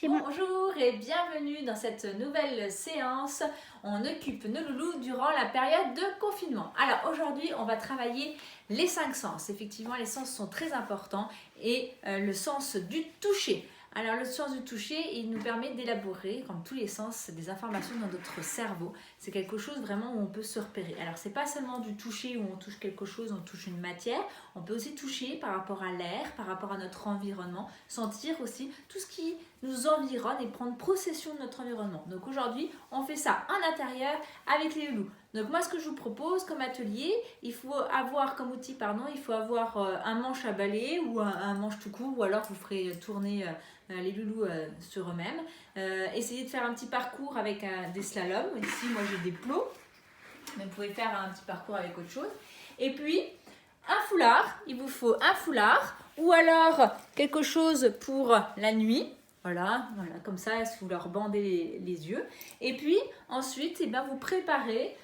Bonjour et bienvenue dans cette nouvelle séance. On occupe nos loulous durant la période de confinement. Alors aujourd'hui, on va travailler les 5 sens. Effectivement, les sens sont très importants et le sens du toucher. Alors le sens du toucher, il nous permet d'élaborer, comme tous les sens, des informations dans notre cerveau. C'est quelque chose vraiment où on peut se repérer. Alors c'est pas seulement du toucher où on touche quelque chose, on touche une matière. On peut aussi toucher par rapport à l'air, par rapport à notre environnement, sentir aussi tout ce qui nous environne et prendre possession de notre environnement. Donc aujourd'hui, on fait ça en intérieur avec les loulous. Donc moi, ce que je vous propose comme atelier, il faut avoir comme outil, il faut avoir un manche à balai ou un manche tout court, ou alors vous ferez tourner les loulous sur eux-mêmes. Essayez de faire un petit parcours avec des slaloms. Ici, moi, j'ai des plots, mais vous pouvez faire un petit parcours avec autre chose. Et puis, un foulard, il vous faut un foulard, ou alors quelque chose pour la nuit. Voilà, comme ça, vous leur bandez les yeux. Et puis, ensuite, vous préparez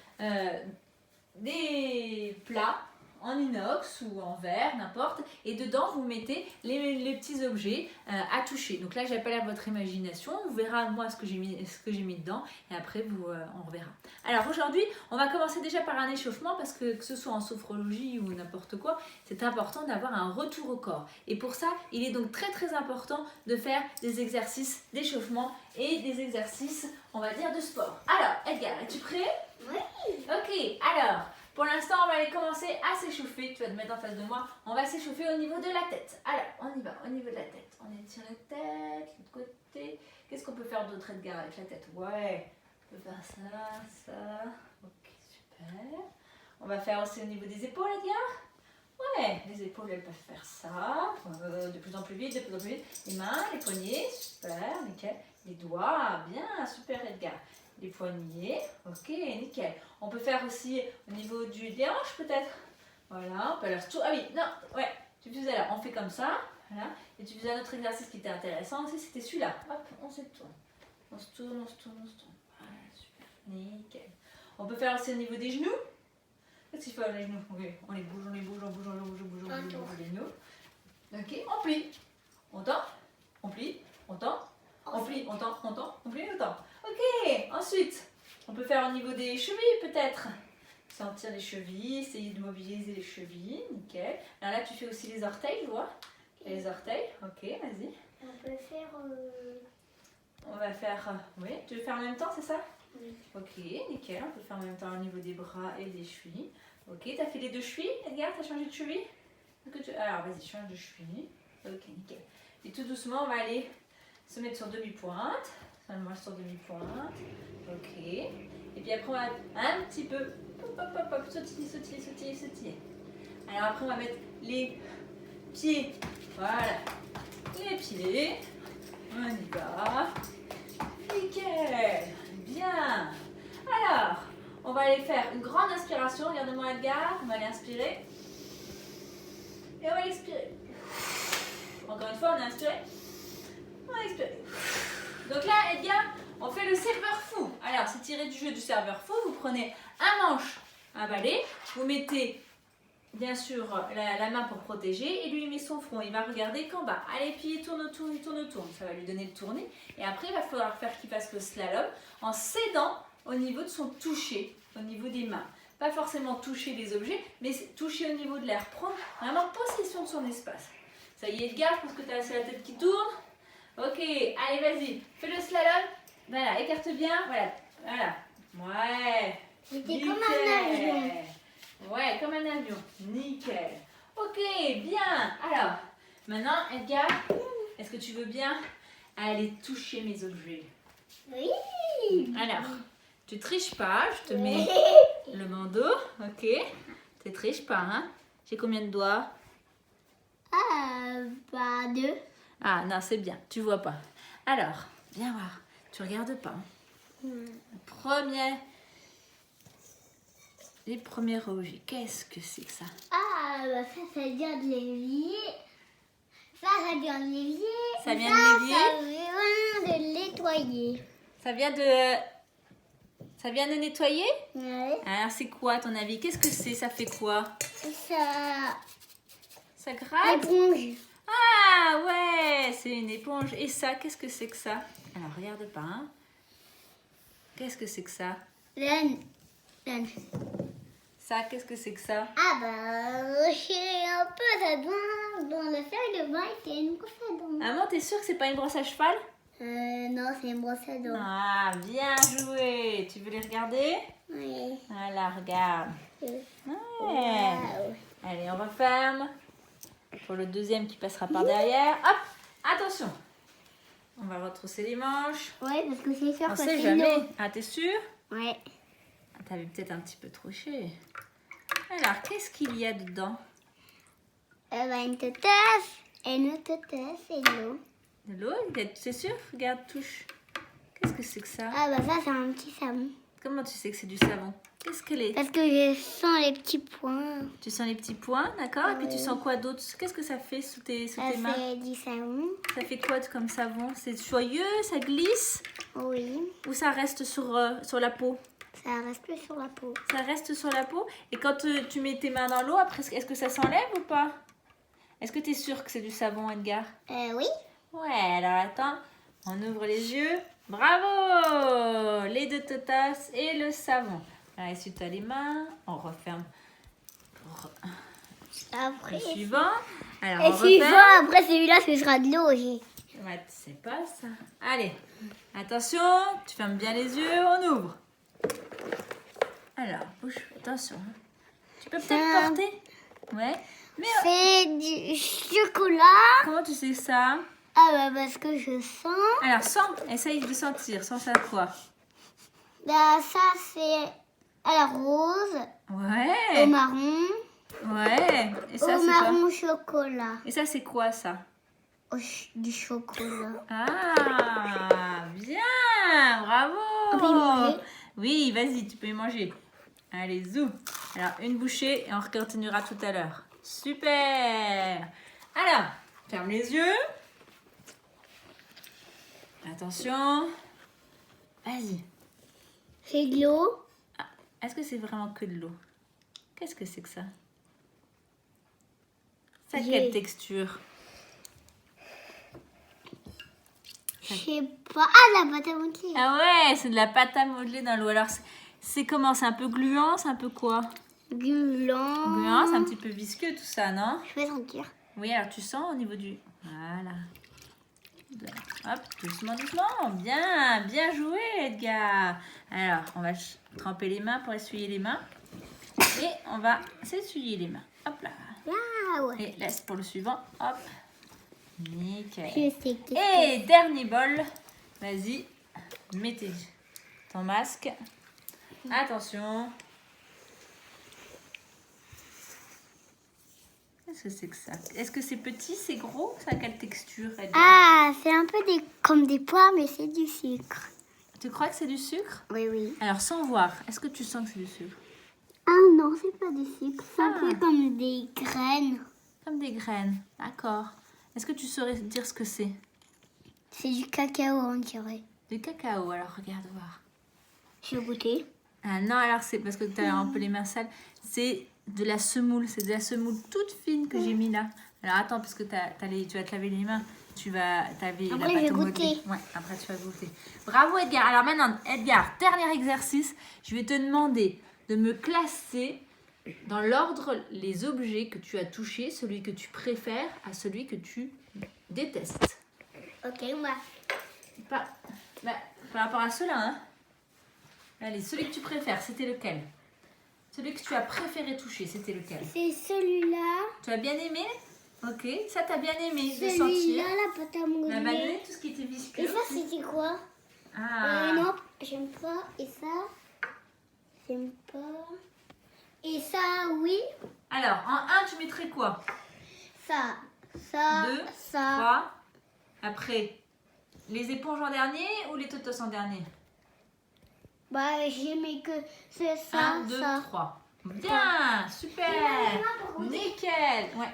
des plats en inox ou en verre, n'importe. Et dedans, vous mettez les petits objets à toucher. Donc là, j'appelle à votre imagination. On verra, moi, ce que j'ai mis dedans. Et après, on reverra. Alors aujourd'hui, on va commencer déjà par un échauffement parce que ce soit en sophrologie ou n'importe quoi, c'est important d'avoir un retour au corps. Et pour ça, il est donc très très important de faire des exercices d'échauffement et des exercices, on va dire, de sport. Alors, Edgar, es-tu prêt? Oui. Ok, alors, pour l'instant, on va aller commencer à s'échauffer. Tu vas te mettre en face de moi. On va s'échauffer au niveau de la tête. Alors, on y va, au niveau de la tête. On étire la tête, l'autre côté. Qu'est-ce qu'on peut faire d'autre, Edgar, avec la tête? Ouais, on peut faire ça. Ok, super. On va faire aussi au niveau des épaules, Edgar. Ouais, les épaules, elles peuvent faire ça. De plus en plus vite, de plus en plus vite. Les mains, les poignets, super, nickel. Les doigts, bien, super, Edgar. Les poignets, ok, nickel. On peut faire aussi au niveau des hanches peut-être. Voilà, on peut leur tourner. Ah oui, non, ouais, tu faisais là, on fait comme ça, voilà. Et tu faisais un autre exercice qui était intéressant aussi, c'était celui-là. Hop, on se tourne. On se tourne. Voilà, super, nickel. On peut faire aussi au niveau des genoux. Qu'est-ce qu'il faut avec les genoux? Okay. On les bouge, les genoux. Ok, on plie. On tend, on plie, on tend. On plie, on tend, on plie, on tend. Ok, ensuite, on peut faire au niveau des chevilles peut-être. Sentir les chevilles, essayer de mobiliser les chevilles, nickel. Alors là, tu fais aussi les orteils, je vois. Et les orteils, ok, vas-y. On peut faire... On va faire... oui, tu veux faire en même temps, c'est ça? Oui. Ok, nickel, on peut faire en même temps au niveau des bras et des chevilles. Ok, t'as fait les 2 chevilles, Edgar, t'as changé de cheville? Alors, vas-y, change de cheville. Ok, nickel. Et tout doucement, on va aller se mettre sur demi-pointe. Seulement sur demi-pointe. Ok. Et puis après, on va un petit peu sautiller. Alors après, on va mettre les pieds. Voilà. Les pieds. On y va. Nickel. Bien. Alors, on va aller faire une grande inspiration. Regarde-moi, Edgar. On va aller inspirer. Et on va expirer. Encore une fois, on a inspiré. On a expiré. Donc là, Edgar, on fait le serveur fou. Alors, c'est tiré du jeu du serveur fou. Vous prenez un manche à balai. Vous mettez, bien sûr, la main pour protéger. Et lui, il met son front. Il va regarder qu'en bas. Allez, puis il tourne autour. Ça va lui donner le tourner. Et après, il va falloir faire qu'il fasse le slalom en s'aidant au niveau de son toucher, au niveau des mains. Pas forcément toucher les objets, mais toucher au niveau de l'air. Prendre vraiment possession de son espace. Ça y est, Edgar, je pense que tu as assez la tête qui tourne. Ok, allez, vas-y, fais le slalom. Voilà, écarte bien. Voilà. Ouais. C'était comme un avion. Ouais, comme un avion. Nickel. Ok, bien. Alors, maintenant, Edgar, est-ce que tu veux bien aller toucher mes objets? Oui. Alors, tu triches pas, je te mets le bandeau. Ok. Tu triches pas, hein? J'ai combien de doigts? 2. Ah non, c'est bien, tu vois pas. Alors, viens voir, tu regardes pas. Les premiers objets, qu'est-ce que c'est que ça? Ça vient de l'évier. Ça vient de l'évier. Ça vient de l'évier? Ça vient de nettoyer. Ça vient de nettoyer? Ouais. Alors c'est quoi à ton avis? Qu'est-ce que c'est? Ça fait quoi? Ça... Ça gratte? Éponge. Ah ouais, c'est une éponge. Et ça, qu'est-ce que c'est que ça? Alors, regarde pas. Hein. Qu'est-ce que c'est que ça? Laine. Ça, qu'est-ce que c'est que ça? Ah bah, j'ai un peu de bain dans le fer de bain et c'est une brosse à dents. Maman, t'es sûre que c'est pas une brosse à cheval? Non, c'est une brosse à dents. Ah, bien joué. Tu veux les regarder? Oui. Voilà, regarde. Ouais. Wow. Allez, on referme. Pour le deuxième qui passera par derrière. Hop, attention. On va retrousser les manches. Ouais, parce que c'est sûr On que sait c'est jamais. l'eau. Ah, t'es sûre? Ouais. T'avais peut-être un petit peu triché. Alors, qu'est-ce qu'il y a dedans? Une totasse. Et une totasse et de l'eau. De l'eau? C'est sûr? Regarde, touche. Qu'est-ce que c'est que ça? Ah bah ça, c'est un petit savon. Comment tu sais que c'est du savon? Qu'est-ce qu'elle est? Parce que je sens les petits points. Tu sens les petits points, d'accord? Et puis tu Oui. sens quoi d'autre? Qu'est-ce que ça fait sous tes Ça mains? fait du savon. Ça fait quoi comme savon? C'est joyeux? Ça glisse? Oui. Ou ça reste sur la peau? Ça reste plus sur la peau. Ça reste sur la peau? Et quand tu mets tes mains dans l'eau, après, est-ce que ça s'enlève ou pas? Est-ce que tu es sûr que c'est du savon, Edgar? Oui. Ouais, alors attends, on ouvre les yeux. Bravo! Les deux totasses et le savon. Alors, essuie-toi les mains. On referme pour Après. le suivant. Alors, Et on suivant, referme. après celui-là, ce sera de l'eau aussi. Ouais, tu sais pas ça. Allez, attention, tu fermes bien les yeux, on ouvre. Alors, bouge, attention. Tu peux Ça- peut-être porter? Ouais. Mais C'est du chocolat. comment tu sais ça? Ah bah parce que je sens. Alors, essaye de sentir. Sens ça quoi? Là, ça c'est à la rose, au Ouais. marron, Ouais. Et ça, au c'est quoi? marron chocolat. Et ça, c'est quoi ça? Du chocolat. Ah, bien, bravo. On peut y manger? Oui, vas-y, tu peux y manger. Allez, zou. Alors, une bouchée et on continuera tout à l'heure. Super. Alors, ferme les yeux. Attention. Vas-y. C'est de l'eau. Ah, est-ce que c'est vraiment que de l'eau? Qu'est-ce que c'est que ça? Ça a quelle texture? Je sais pas. Ah, la pâte à modeler. Ah ouais, c'est de la pâte à modeler dans l'eau. Alors, c'est comment? C'est un peu gluant? C'est un peu quoi? Gluant. Gluant, c'est un petit peu visqueux tout ça, non? Je vais sentir. Oui, alors tu sens au niveau du... Voilà. Hop, doucement, doucement. Bien, bien joué, Edgar. Alors, on va tremper les mains pour essuyer les mains. Et on va s'essuyer les mains. Hop là. Waouh. Et laisse pour le suivant. Hop. Nickel. Je sais que Et dernier bol. Vas-y, mettez ton masque. Attention. Qu'est-ce que c'est que ça? Est-ce que c'est petit, c'est gros? Ça a quelle texture, Edgar? Ah, c'est un peu comme des pois, mais c'est du sucre. Tu crois que c'est du sucre? Oui, oui. Alors, sans voir, est-ce que tu sens que c'est du sucre? Ah non, c'est pas du sucre. C'est un Ah. peu comme des graines. Comme des graines. D'accord. Est-ce que tu saurais dire ce que c'est? C'est du cacao, on dirait. Du cacao. Alors, regarde voir. Je vais goûter. Ah non, alors c'est parce que tu as un peu les mains sales. C'est de la semoule. C'est de la semoule toute fine que j'ai mis là. Alors, attends, parce que tu vas te laver les mains. Tu vas t'aver la Après, pâte je vais au modeler. goûter. Ouais, après tu vas goûter. Bravo Edgar. Alors maintenant, Edgar, dernier exercice. Je vais te demander de me classer dans l'ordre les objets que tu as touchés, celui que tu préfères à celui que tu détestes. Ok, moi. Par rapport à ceux-là, hein. Allez, celui que tu préfères, c'était lequel? Celui que tu as préféré toucher, c'était lequel? C'est celui-là. Tu as bien aimé? Ok, ça t'as bien aimé de sentir. Celui-là, la pâte à La modeler. vanille, tout ce qui était visqueux. Et ça, c'était quoi? Ah. Non, j'aime pas. Et ça, j'aime pas. Et ça, oui. Alors, en 1, tu mettrais quoi? Ça, 2, ça. 3. Après, les éponges en dernier ou les totos en dernier? Bah, j'aimais que c'est ça, 1, 2, ça. 3. Bien, super. Nickel. Ouais.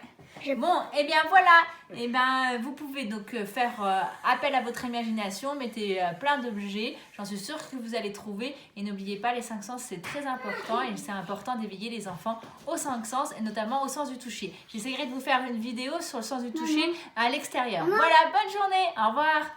Bon, et bien voilà, et ben vous pouvez donc faire appel à votre imagination, mettez plein d'objets, j'en suis sûre que vous allez trouver. Et n'oubliez pas, les 5 sens, c'est très important et c'est important d'éveiller les enfants aux 5 sens et notamment au sens du toucher. J'essaierai de vous faire une vidéo sur le sens du toucher à l'extérieur. Voilà, bonne journée, au revoir.